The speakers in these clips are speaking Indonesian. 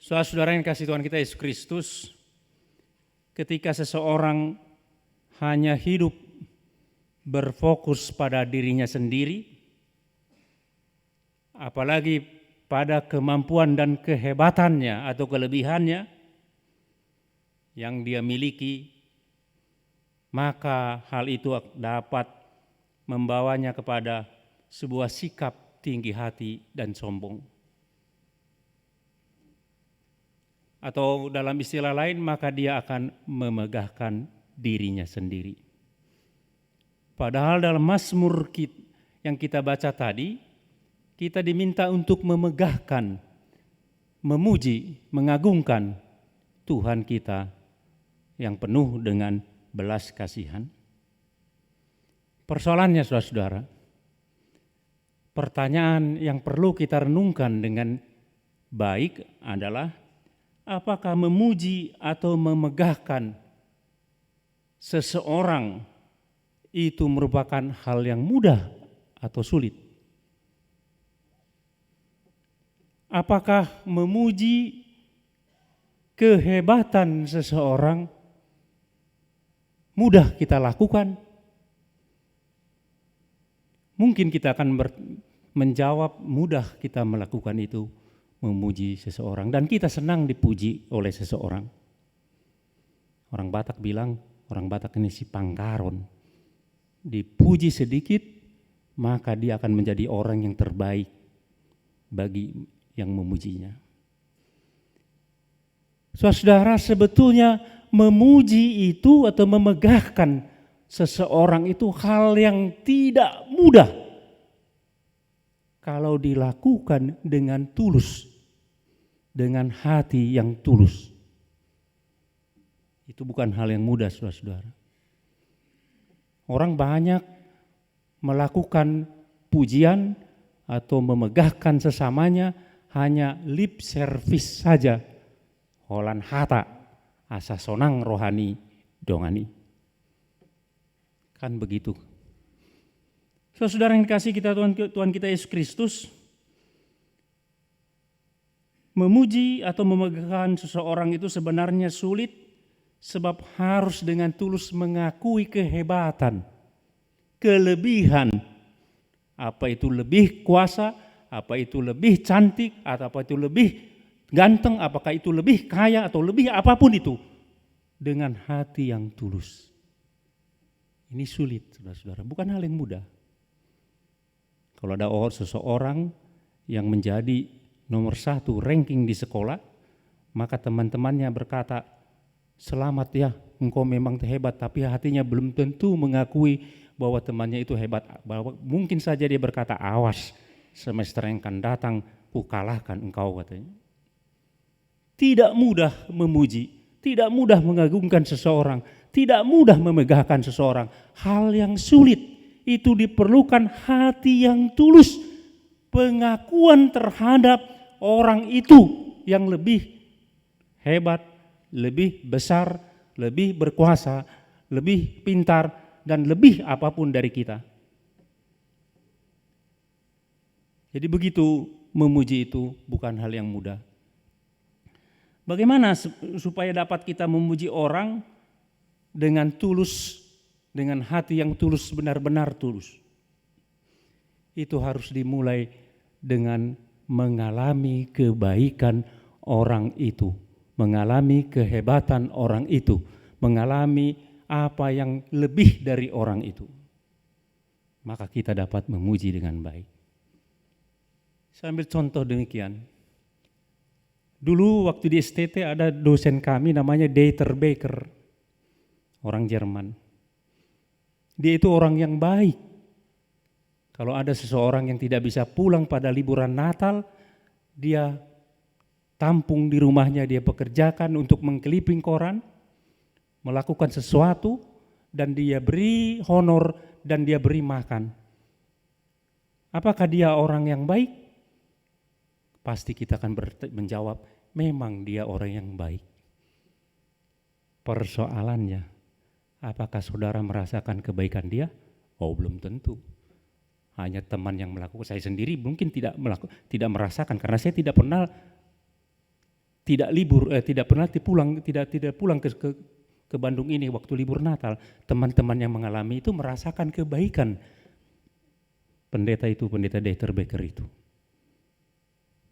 Saudara-saudara yang kasih Tuhan kita Yesus Kristus, ketika seseorang hanya hidup berfokus pada dirinya sendiri, apalagi pada kemampuan dan kehebatannya atau kelebihannya yang dia miliki, maka hal itu dapat membawanya kepada sebuah sikap tinggi hati dan sombong. Atau dalam istilah lain, maka dia akan memegahkan dirinya sendiri. Padahal dalam Mazmur yang kita baca tadi, kita diminta untuk memegahkan, memuji, mengagungkan Tuhan kita yang penuh dengan belas kasihan. Persoalannya saudara-saudara, pertanyaan yang perlu kita renungkan dengan baik adalah, apakah memuji atau memegahkan seseorang itu merupakan hal yang mudah atau sulit? Apakah memuji kehebatan seseorang mudah kita lakukan? Mungkin kita akan menjawab, mudah kita melakukan itu, memuji seseorang, dan kita senang dipuji oleh seseorang. Orang Batak bilang, orang Batak ini si pangkaron. Dipuji sedikit, maka dia akan menjadi orang yang terbaik bagi yang memujinya. Saudara, sebetulnya memuji itu atau memegahkan seseorang itu hal yang tidak mudah kalau dilakukan dengan tulus, dengan hati yang tulus. Itu bukan hal yang mudah, saudara-saudara. Orang banyak melakukan pujian atau memegahkan sesamanya hanya lip service saja. Holan hata asa sonang rohani dongani. Kan begitu. Saudara yang dikasih kita Tuhan kita Yesus Kristus, memuji atau memegahkan seseorang itu sebenarnya sulit, sebab harus dengan tulus mengakui kehebatan, kelebihan, apa itu lebih kuasa, apa itu lebih cantik, atau apa itu lebih ganteng, apakah itu lebih kaya atau lebih apapun itu, dengan hati yang tulus. Ini sulit, saudara-saudara, bukan hal yang mudah. Kalau ada seseorang yang menjadi nomor 1 ranking di sekolah, maka teman-temannya berkata, selamat ya, engkau memang hebat, tapi hatinya belum tentu mengakui bahwa temannya itu hebat. Bahwa mungkin saja dia berkata, awas, semester yang akan datang, ku kalahkan engkau, katanya. Tidak mudah memuji, tidak mudah mengagungkan seseorang, tidak mudah memegahkan seseorang. Hal yang sulit. Itu diperlukan hati yang tulus, pengakuan terhadap orang itu yang lebih hebat, lebih besar, lebih berkuasa, lebih pintar, dan lebih apapun dari kita. Jadi begitu, memuji itu bukan hal yang mudah. Bagaimana supaya dapat kita memuji orang dengan tulus, dengan hati yang tulus, benar-benar tulus? Itu harus dimulai dengan mengalami kebaikan orang itu, mengalami kehebatan orang itu, mengalami apa yang lebih dari orang itu. Maka kita dapat memuji dengan baik. Saya ambil contoh demikian. Dulu waktu di STT ada dosen kami namanya Dieter Becker, orang Jerman. Dia itu orang yang baik. Kalau ada seseorang yang tidak bisa pulang pada liburan Natal, dia tampung di rumahnya, dia pekerjakan untuk mengkeliping koran, melakukan sesuatu, dan dia beri honor dan dia beri makan. Apakah dia orang yang baik? Pasti kita akan menjawab, memang dia orang yang baik. Persoalannya, apakah saudara merasakan kebaikan dia? Oh, belum tentu. Hanya teman yang melakukan. Saya sendiri mungkin tidak merasakan, karena saya tidak pernah tidak pernah tidak pulang ke Bandung ini waktu libur Natal. Teman-teman yang mengalami itu merasakan kebaikan pendeta Dieter Becker itu.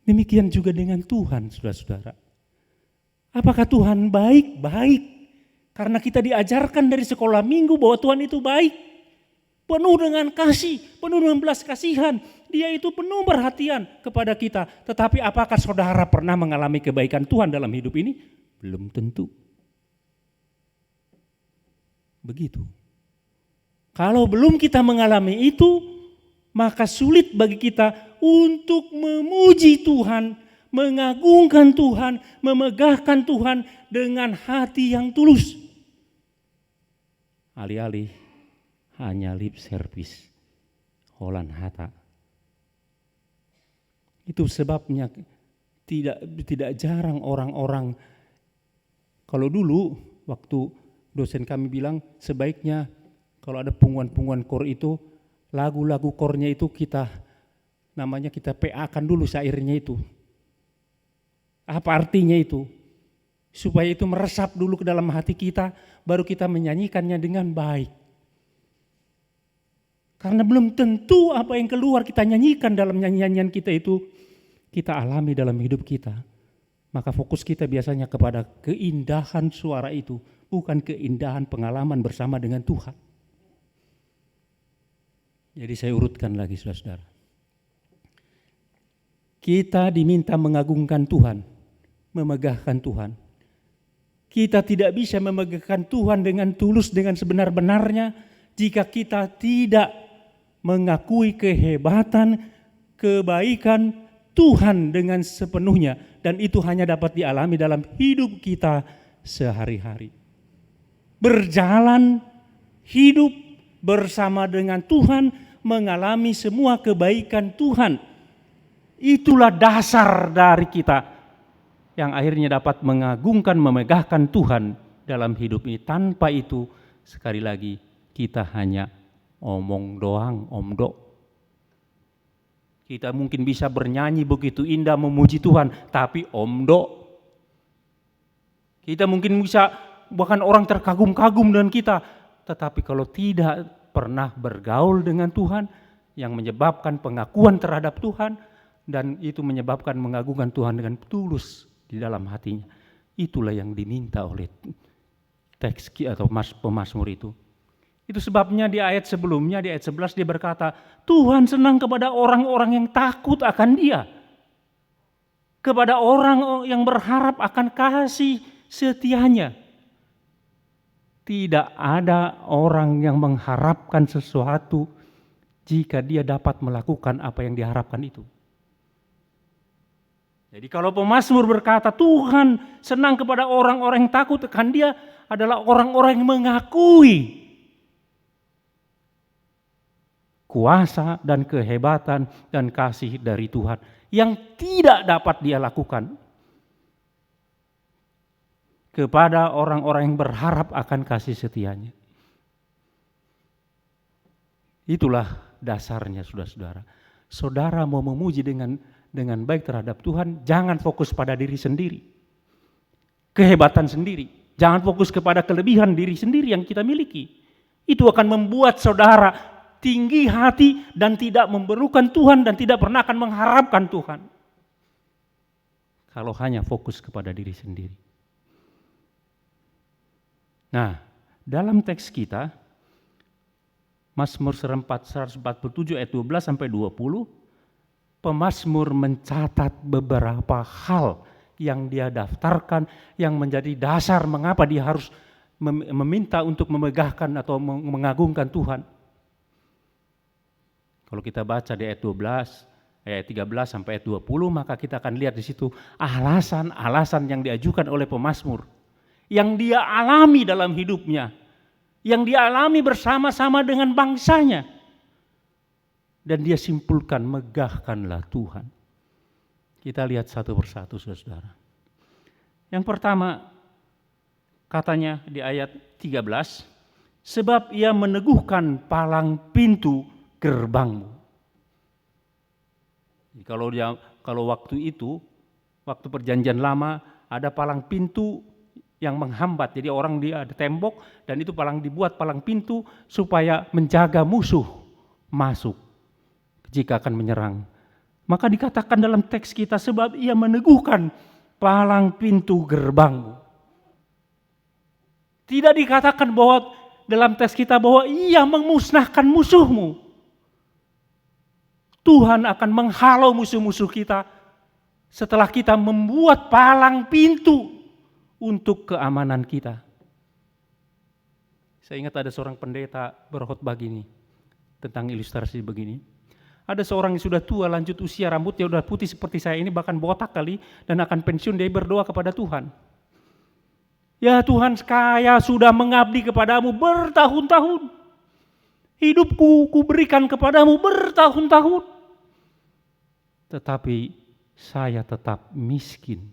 Demikian juga dengan Tuhan, saudara-saudara. Apakah Tuhan baik? Baik. Karena kita diajarkan dari sekolah minggu bahwa Tuhan itu baik. Penuh dengan kasih, penuh dengan belas kasihan. Dia itu penuh perhatian kepada kita. Tetapi apakah saudara pernah mengalami kebaikan Tuhan dalam hidup ini? Belum tentu. Begitu. Kalau belum kita mengalami itu, maka sulit bagi kita untuk memuji Tuhan, mengagungkan Tuhan, memegahkan Tuhan dengan hati yang tulus. Alih-alih hanya lip service, holan hata. Itu sebabnya tidak jarang orang-orang, kalau dulu waktu dosen kami bilang sebaiknya kalau ada punguan-punguan kor itu, lagu-lagu kornya itu kita PA-kan dulu syairnya itu. Apa artinya itu? Supaya itu meresap dulu ke dalam hati kita, baru kita menyanyikannya dengan baik. Karena belum tentu apa yang keluar kita nyanyikan dalam nyanyian kita itu, kita alami dalam hidup kita. Maka fokus kita biasanya kepada keindahan suara itu, bukan keindahan pengalaman bersama dengan Tuhan. Jadi saya urutkan lagi, saudara-saudara. Kita diminta mengagungkan Tuhan, memegahkan Tuhan. Kita tidak bisa memegahkan Tuhan dengan tulus, dengan sebenar-benarnya, jika kita tidak mengakui kehebatan, kebaikan Tuhan dengan sepenuhnya. Dan itu hanya dapat dialami dalam hidup kita sehari-hari. Berjalan, hidup bersama dengan Tuhan, mengalami semua kebaikan Tuhan. Itulah dasar dari kita yang akhirnya dapat mengagungkan, memegahkan Tuhan dalam hidup ini. Tanpa itu, sekali lagi, kita hanya omong doang, omdo. Kita mungkin bisa bernyanyi begitu indah memuji Tuhan, tapi omdo. Kita mungkin bisa, bahkan orang terkagum-kagum dengan kita, tetapi kalau tidak pernah bergaul dengan Tuhan, yang menyebabkan pengakuan terhadap Tuhan, dan itu menyebabkan mengagungkan Tuhan dengan tulus di dalam hatinya. Itulah yang diminta oleh teks atau pemazmur itu. Itu sebabnya di ayat sebelumnya, di ayat 11 dia berkata, Tuhan senang kepada orang-orang yang takut akan Dia. Kepada orang yang berharap akan kasih setianya. Tidak ada orang yang mengharapkan sesuatu jika dia dapat melakukan apa yang diharapkan itu. Jadi kalau pemazmur berkata Tuhan senang kepada orang-orang yang takut akan Dia, adalah orang-orang yang mengakui kuasa dan kehebatan dan kasih dari Tuhan yang tidak dapat dia lakukan kepada orang-orang yang berharap akan kasih setianya. Itulah dasarnya, saudara-saudara. Saudara mau memuji dengan baik terhadap Tuhan, jangan fokus pada diri sendiri, kehebatan sendiri. Jangan fokus kepada kelebihan diri sendiri yang kita miliki. Itu akan membuat saudara tinggi hati dan tidak memerlukan Tuhan dan tidak pernah akan mengharapkan Tuhan. Kalau hanya fokus kepada diri sendiri. Nah, dalam teks kita, Mazmur 147 ayat 12 sampai 20, pemazmur mencatat beberapa hal yang dia daftarkan yang menjadi dasar mengapa dia harus meminta untuk memegahkan atau mengagungkan Tuhan. Kalau kita baca di ayat 12, ayat 13 sampai ayat 20, maka kita akan lihat di situ alasan-alasan yang diajukan oleh pemazmur yang dia alami dalam hidupnya, yang dia alami bersama-sama dengan bangsanya. Dan dia simpulkan, megahkanlah Tuhan. Kita lihat satu persatu, saudara. Yang pertama, katanya di ayat 13, sebab ia meneguhkan palang pintu gerbangmu. Kalau waktu itu, waktu perjanjian lama, ada palang pintu yang menghambat. Jadi orang dia ada tembok dan itu dibuat palang pintu supaya menjaga musuh masuk jika akan menyerang. Maka dikatakan dalam teks kita, sebab ia meneguhkan palang pintu gerbangmu. Tidak dikatakan bahwa dalam teks kita bahwa ia memusnahkan musuhmu. Tuhan akan menghalau musuh-musuh kita setelah kita membuat palang pintu untuk keamanan kita. Saya ingat ada seorang pendeta berkhotbah gini tentang ilustrasi begini. Ada seorang yang sudah tua, lanjut usia, rambutnya udah putih seperti saya ini, bahkan botak kali, dan akan pensiun. Dia berdoa kepada Tuhan. Ya Tuhan, saya sudah mengabdi kepadamu bertahun-tahun. Hidupku kuberikan kepadamu bertahun-tahun. Tetapi saya tetap miskin.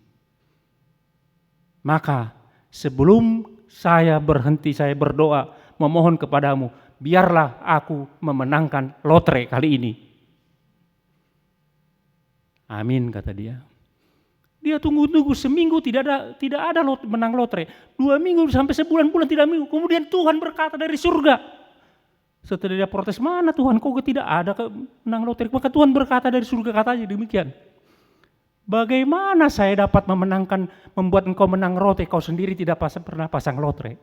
Maka sebelum saya berhenti, saya berdoa memohon kepadamu, biarlah aku memenangkan lotre kali ini. Amin, kata dia. Dia tunggu-tunggu seminggu tidak ada menang lotre. 2 minggu sampai sebulan-bulan tidak minggu. Kemudian Tuhan berkata dari surga. Setelah dia protes, mana Tuhan kok tidak ada menang lotre. Maka Tuhan berkata dari surga, katanya demikian. Bagaimana saya dapat membuat engkau menang lotre, kau sendiri tidak pernah pasang lotre.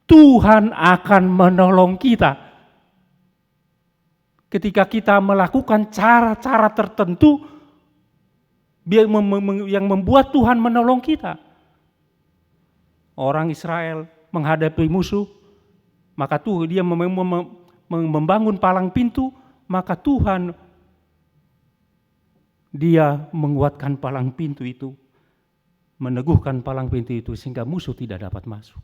Tuhan akan menolong kita. Ketika kita melakukan cara-cara tertentu yang membuat Tuhan menolong kita. Orang Israel menghadapi musuh, maka dia membangun palang pintu, maka Tuhan dia menguatkan palang pintu itu, meneguhkan palang pintu itu sehingga musuh tidak dapat masuk.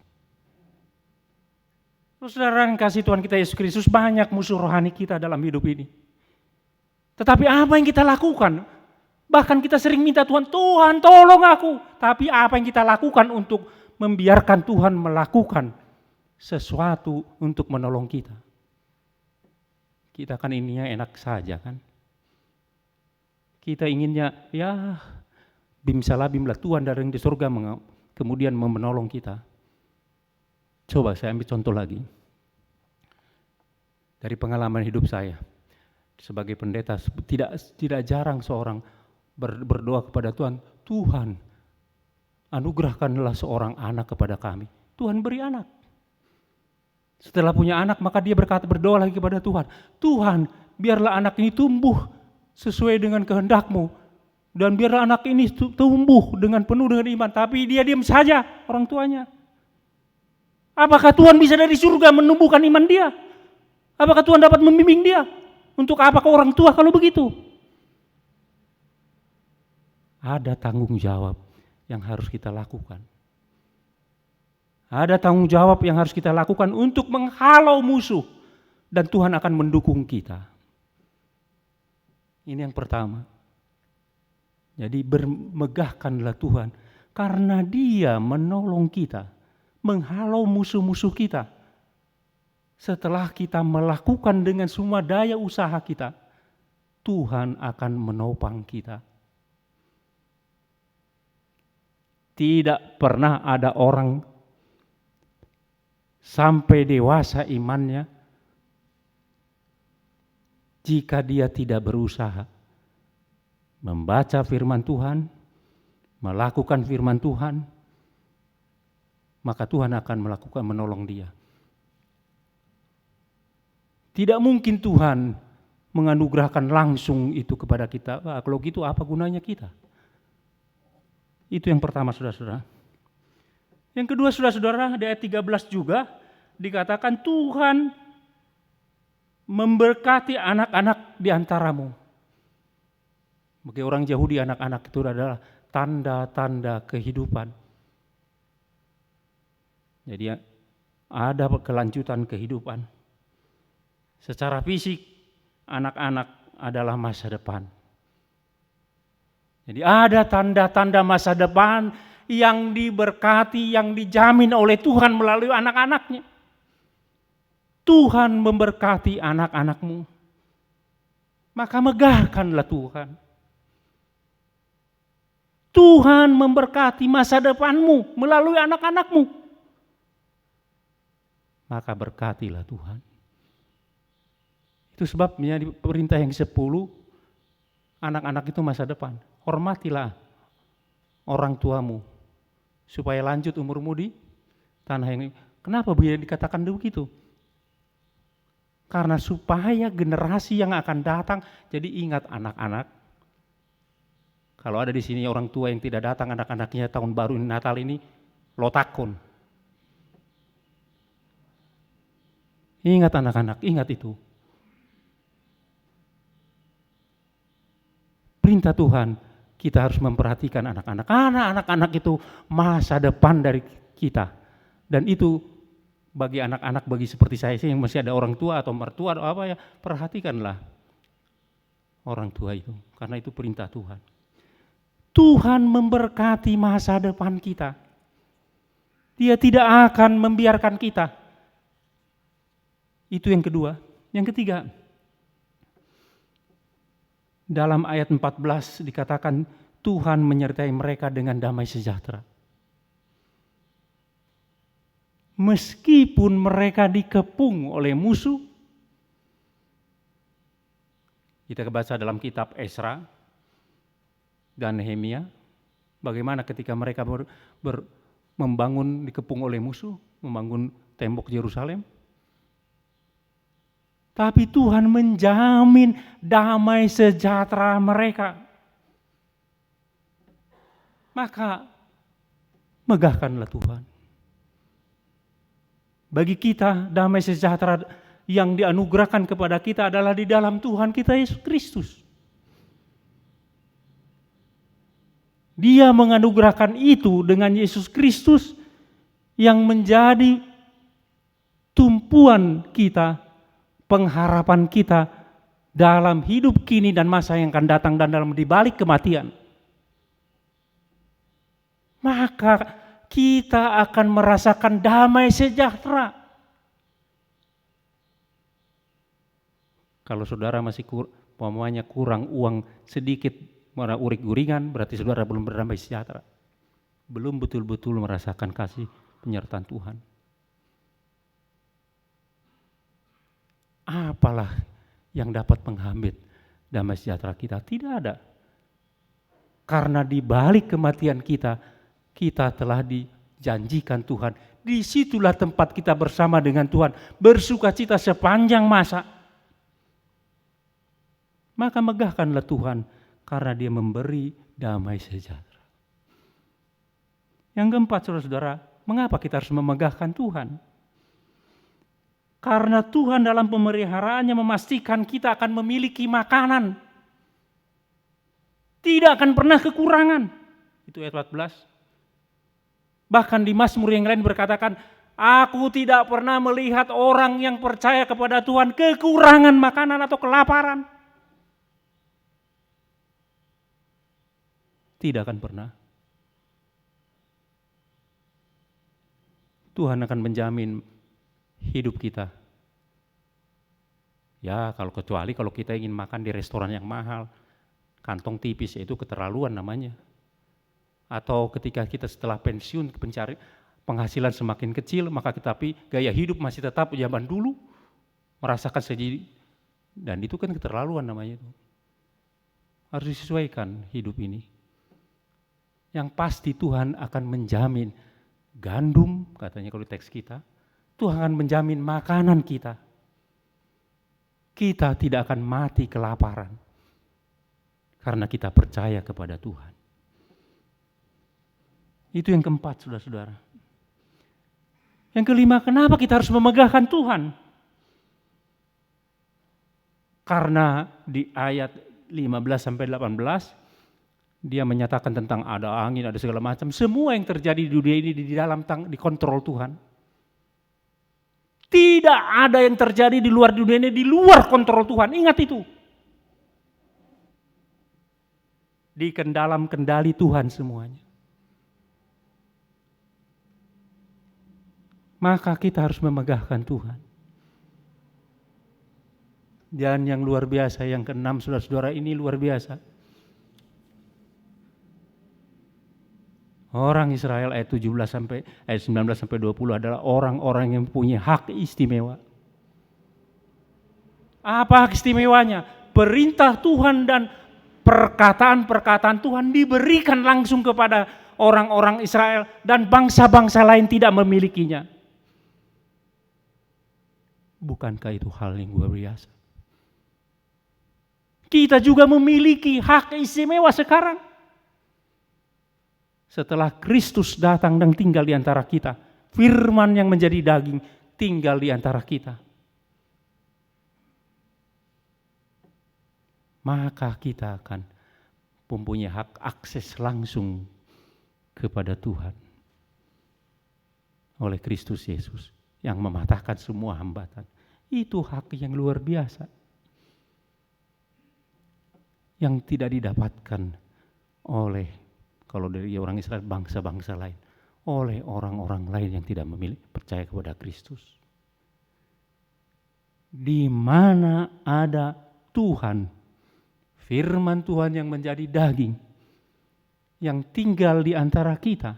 Saudara yang kasih Tuhan kita Yesus Kristus, banyak musuh rohani kita dalam hidup ini. Tetapi apa yang kita lakukan? Bahkan kita sering minta Tuhan, Tuhan tolong aku. Tapi apa yang kita lakukan untuk membiarkan Tuhan melakukan sesuatu untuk menolong kita? Kita kan ininya enak saja kan. Kita inginnya, ya bimsalabimlah Tuhan dari yang di surga kemudian menolong kita. Coba saya ambil contoh lagi. Dari pengalaman hidup saya sebagai pendeta, tidak jarang seorang berdoa kepada Tuhan, Tuhan anugerahkanlah seorang anak kepada kami. Tuhan beri anak. Setelah punya anak, maka dia berdoa lagi kepada Tuhan, Tuhan biarlah anak ini tumbuh sesuai dengan kehendak-Mu, dan biarlah anak ini tumbuh dengan penuh dengan iman. Tapi dia diam saja, orang tuanya. Apakah Tuhan bisa dari surga menumbuhkan iman dia? Apakah Tuhan dapat membimbing dia? Untuk apakah orang tua kalau begitu? Ada tanggung jawab yang harus kita lakukan. Ada tanggung jawab yang harus kita lakukan untuk menghalau musuh. Dan Tuhan akan mendukung kita. Ini yang pertama. Jadi bermegahkanlah Tuhan. Karena Dia menolong kita. Menghalau musuh-musuh kita. Setelah kita melakukan dengan semua daya usaha kita, Tuhan akan menopang kita. Tidak pernah ada orang sampai dewasa imannya jika dia tidak berusaha membaca firman Tuhan, melakukan firman Tuhan, maka Tuhan akan menolong dia. Tidak mungkin Tuhan menganugerahkan langsung itu kepada kita. Kalau gitu apa gunanya kita? Itu yang pertama, saudara-saudara. Yang kedua, saudara-saudara, di ayat 13 juga dikatakan Tuhan memberkati anak-anak di antaramu. Bagi orang Yahudi, anak-anak itu adalah tanda-tanda kehidupan. Jadi ada kelanjutan kehidupan. Secara fisik, anak-anak adalah masa depan. Jadi ada tanda-tanda masa depan yang diberkati, yang dijamin oleh Tuhan melalui anak-anaknya. Tuhan memberkati anak-anakmu. Maka megahkanlah Tuhan. Tuhan memberkati masa depanmu melalui anak-anakmu. Maka berkatilah Tuhan. Itu sebabnya di perintah yang 10, anak-anak itu masa depan. Hormatilah orang tuamu supaya lanjut umurmu di tanah yang. Kenapa bisa dikatakan begitu? Karena supaya generasi yang akan datang, jadi ingat anak-anak. Kalau ada di sini orang tua yang tidak datang anak-anaknya tahun baru ini, Natal ini, lo takon. Ingat anak-anak, ingat itu. Perintah Tuhan, kita harus memperhatikan anak-anak. Karena anak-anak itu masa depan dari kita. Dan itu bagi anak-anak, bagi seperti saya yang masih ada orang tua atau mertua atau apa ya, perhatikanlah orang tua itu. Karena itu perintah Tuhan. Tuhan memberkati masa depan kita. Dia tidak akan membiarkan kita. Itu yang kedua. Yang ketiga, dalam ayat 14 dikatakan Tuhan menyertai mereka dengan damai sejahtera. Meskipun mereka dikepung oleh musuh, kita baca dalam kitab Esra dan Nehemia, bagaimana ketika mereka membangun dikepung oleh musuh, membangun tembok Yerusalem. Tapi Tuhan menjamin damai sejahtera mereka. Maka megahkanlah Tuhan. Bagi kita damai sejahtera yang dianugerahkan kepada kita adalah di dalam Tuhan kita Yesus Kristus. Dia menganugerahkan itu dengan Yesus Kristus yang menjadi tumpuan kita, pengharapan kita dalam hidup kini dan masa yang akan datang dan dalam dibalik kematian. Maka kita akan merasakan damai sejahtera. Kalau saudara masih kurang uang sedikit, urik-guringan, berarti saudara belum berdamai sejahtera. Belum betul-betul merasakan kasih penyertaan Tuhan. Apalah yang dapat menghambat damai sejahtera kita? Tidak ada. Karena di balik kematian kita telah dijanjikan Tuhan. Disitulah tempat kita bersama dengan Tuhan, bersukacita sepanjang masa. Maka megahkanlah Tuhan, karena Dia memberi damai sejahtera. Yang keempat, saudara-saudara, mengapa kita harus memegahkan Tuhan? Karena Tuhan dalam pemeliharaannya memastikan kita akan memiliki makanan. Tidak akan pernah kekurangan. Itu ayat 14. Bahkan di Mazmur yang lain berkatakan, aku tidak pernah melihat orang yang percaya kepada Tuhan kekurangan makanan atau kelaparan. Tidak akan pernah. Tuhan akan menjamin hidup kita. Ya, kecuali kalau kita ingin makan di restoran yang mahal, kantong tipis, itu keterlaluan namanya. Atau ketika kita setelah pensiun pencari penghasilan semakin kecil, maka tapi gaya hidup masih tetap zaman dulu, merasakan sendiri, dan itu kan keterlaluan namanya itu. Harus disesuaikan hidup ini. Yang pasti Tuhan akan menjamin gandum, katanya kalau teks kita, Tuhan akan menjamin makanan kita. Kita tidak akan mati kelaparan karena kita percaya kepada Tuhan. Itu yang keempat, saudara-saudara. Yang kelima, kenapa kita harus memegahkan Tuhan? Karena di ayat 15-18 dia menyatakan tentang ada angin, ada segala macam. Semua yang terjadi di dunia ini di dalam dikontrol Tuhan. Tidak ada yang terjadi di luar dunia ini di luar kontrol Tuhan. Ingat itu. Di dalam kendali Tuhan semuanya. Maka kita harus memegahkan Tuhan. Dan yang luar biasa, yang keenam, saudara-saudara, ini luar biasa. Orang Israel ayat 19 sampai 20 adalah orang-orang yang punya hak istimewa. Apa hak istimewanya? Perintah Tuhan dan perkataan-perkataan Tuhan diberikan langsung kepada orang-orang Israel dan bangsa-bangsa lain tidak memilikinya. Bukankah itu hal yang luar biasa? Kita juga memiliki hak istimewa sekarang. Setelah Kristus datang dan tinggal di antara kita, firman yang menjadi daging tinggal di antara kita. Maka kita akan mempunyai hak akses langsung kepada Tuhan oleh Kristus Yesus yang mematahkan semua hambatan. Itu hak yang luar biasa yang tidak didapatkan oleh, kalau dari orang Israel, bangsa-bangsa lain, oleh orang-orang lain yang tidak percaya kepada Kristus. Di mana ada Tuhan, firman Tuhan yang menjadi daging, yang tinggal di antara kita,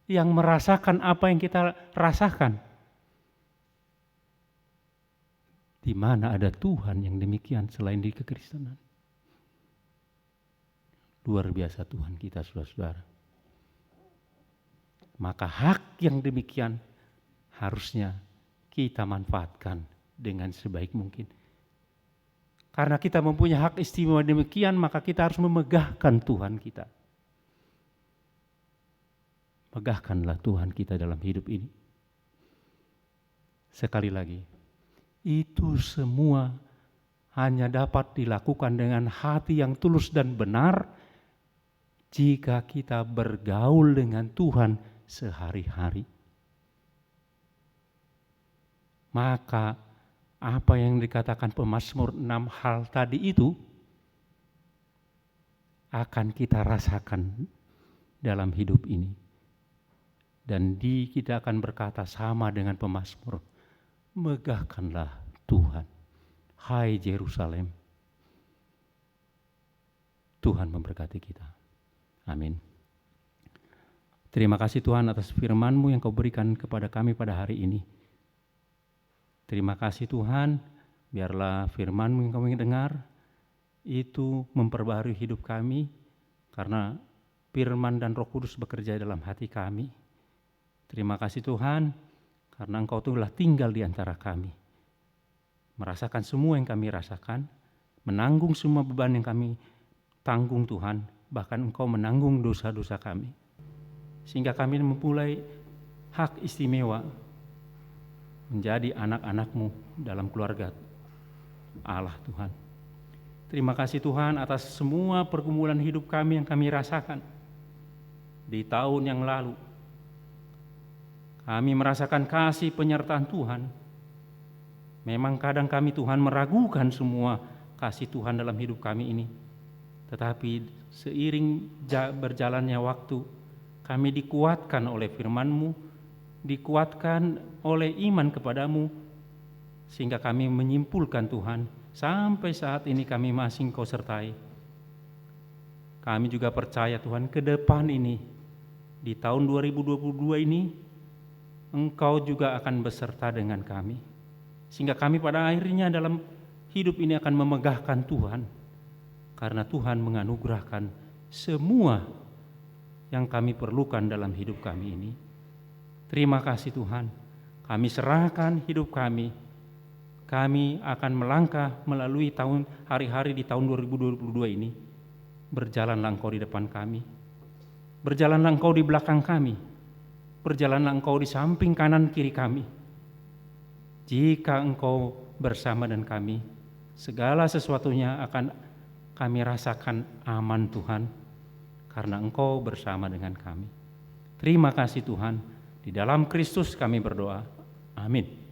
yang merasakan apa yang kita rasakan. Di mana ada Tuhan yang demikian selain di kekristenan? Luar biasa Tuhan kita, saudara-saudara. Maka hak yang demikian harusnya kita manfaatkan dengan sebaik mungkin. Karena kita mempunyai hak istimewa demikian, maka kita harus memegahkan Tuhan kita. Megahkanlah Tuhan kita dalam hidup ini. Sekali lagi, itu semua hanya dapat dilakukan dengan hati yang tulus dan benar jika kita bergaul dengan Tuhan sehari-hari. Maka apa yang dikatakan pemazmur 6 hal tadi itu akan kita rasakan dalam hidup ini. Dan kita akan berkata sama dengan pemazmur, megahkanlah Tuhan, hai Yerusalem. Tuhan memberkati kita. Amin. Terima kasih Tuhan atas firman-Mu yang Kau berikan kepada kami pada hari ini. Terima kasih Tuhan, biarlah firman-Mu yang kami dengar itu memperbarui hidup kami, karena firman dan Roh Kudus bekerja dalam hati kami. Terima kasih Tuhan, karena Engkau telah tinggal di antara kami, merasakan semua yang kami rasakan, menanggung semua beban yang kami tanggung Tuhan, bahkan Engkau menanggung dosa-dosa kami. Sehingga kami memulai hak istimewa menjadi anak-anak-Mu dalam keluarga Allah Tuhan. Terima kasih Tuhan atas semua pergumulan hidup kami yang kami rasakan di tahun yang lalu. Kami merasakan kasih penyertaan Tuhan. Memang kadang kami Tuhan meragukan semua kasih Tuhan dalam hidup kami ini. Tetapi seiring berjalannya waktu, kami dikuatkan oleh firman-Mu, dikuatkan oleh iman kepadamu, sehingga kami menyimpulkan Tuhan, sampai saat ini kami masih Engkau sertai. Kami juga percaya Tuhan, ke depan ini, di tahun 2022 ini, Engkau juga akan beserta dengan kami. Sehingga kami pada akhirnya dalam hidup ini akan memegahkan Tuhan, karena Tuhan menganugerahkan semua yang kami perlukan dalam hidup kami ini. Terima kasih Tuhan, kami serahkan hidup kami. Kami akan melangkah melalui hari-hari di tahun 2022 ini. Berjalanlah Engkau di depan kami, berjalanlah Engkau di belakang kami, berjalanlah Engkau di samping kanan kiri kami. Jika Engkau bersama dengan kami, segala sesuatunya akan kami rasakan aman Tuhan, karena Engkau bersama dengan kami. Terima kasih Tuhan, di dalam Kristus kami berdoa. Amin.